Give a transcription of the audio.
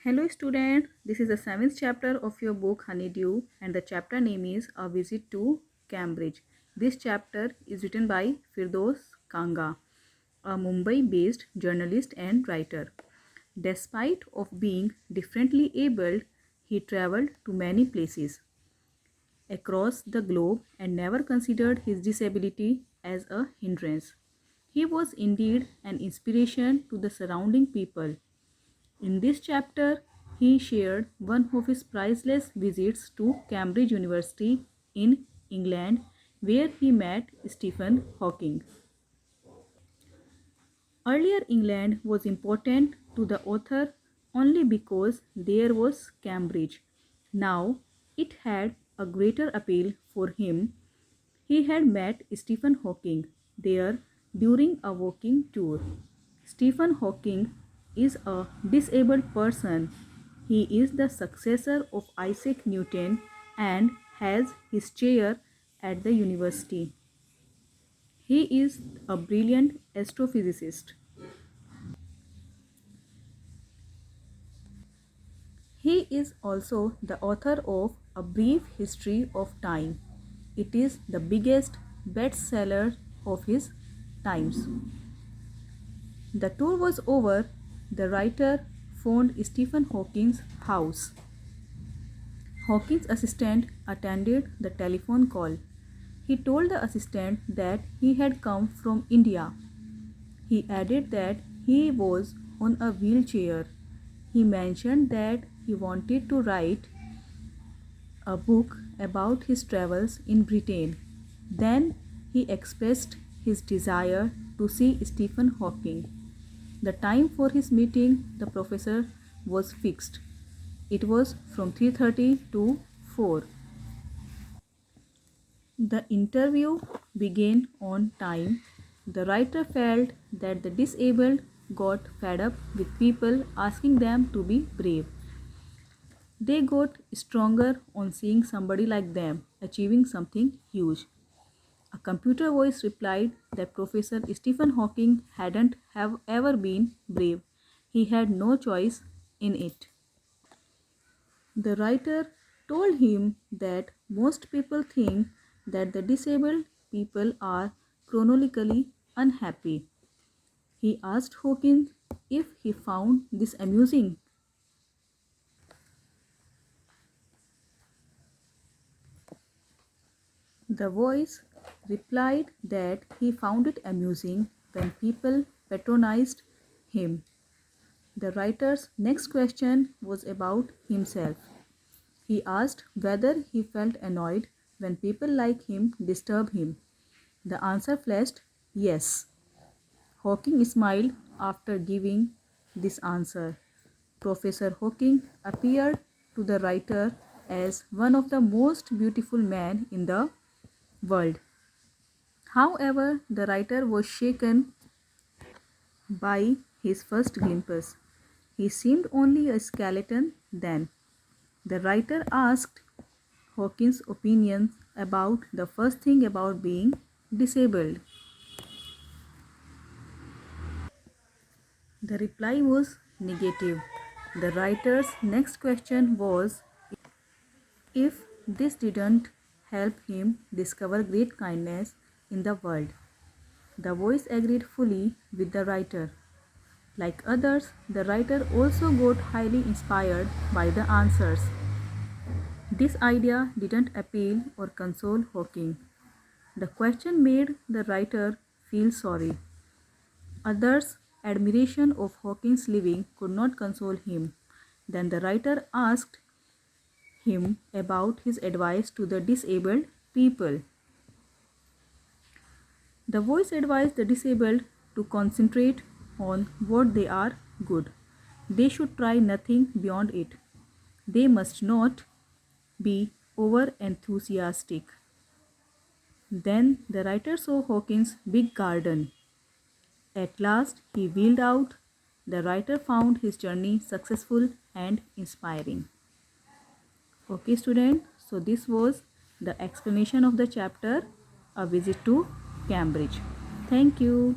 Hello student, this is the 7th chapter of your book Honeydew and the chapter name is A Visit to Cambridge. This chapter is written by Firdos Kanga, a Mumbai-based journalist and writer. Despite of being differently abled, he traveled to many places across the globe and never considered his disability as a hindrance. He was indeed an inspiration to the surrounding people. In this chapter, he shared one of his priceless visits to Cambridge University in England, where he met Stephen Hawking. Earlier, England was important to the author only because there was Cambridge. Now, it had a greater appeal for him. He had met Stephen Hawking there during a walking tour. Stephen Hawking is a disabled person. He is the successor of Isaac Newton and has his chair at the university. He is a brilliant astrophysicist. He is also the author of A Brief History of Time. It is the biggest bestseller of his times. The tour was over. The writer phoned Stephen Hawking's house. Hawking's assistant attended the telephone call. He told the assistant that he had come from India. He added that he was on a wheelchair. He mentioned that he wanted to write a book about his travels in Britain. Then he expressed his desire to see Stephen Hawking. The time for his meeting the professor was fixed. It was from 3:30 to 4. The interview began on time. The writer felt that the disabled got fed up with people asking them to be brave. They got stronger on seeing somebody like them achieving something huge. A computer voice replied that Professor Stephen Hawking hadn't have ever been brave. He had no choice in it. The writer told him that most people think that the disabled people are chronically unhappy. He asked Hawking if he found this amusing. The voice replied that he found it amusing when people patronized him. The writer's next question was about himself. He asked whether he felt annoyed when people like him disturb him. The answer flashed yes. Hawking smiled after giving this answer. Professor Hawking appeared to the writer as one of the most beautiful men in the world. However, the writer was shaken by his first glimpse. He seemed only a skeleton then. The writer asked Hawking's opinions about the first thing about being disabled. The reply was negative. The writer's next question was if this didn't help him discover great kindness in the world. The voice agreed fully with the writer. Like others, the writer also got highly inspired by the answers. This idea didn't appeal or console Hawking. The question made the writer feel sorry. Others' admiration of Hawking's living could not console him. Then the writer asked him about his advice to the disabled people. The voice advised the disabled to concentrate on what they are good. They should try nothing beyond it. They must not be over enthusiastic. Then the writer saw Hawking's big garden. At last he wheeled out. The writer found his journey successful and inspiring. Okay student, so this was the explanation of the chapter A Visit to Cambridge. Thank you.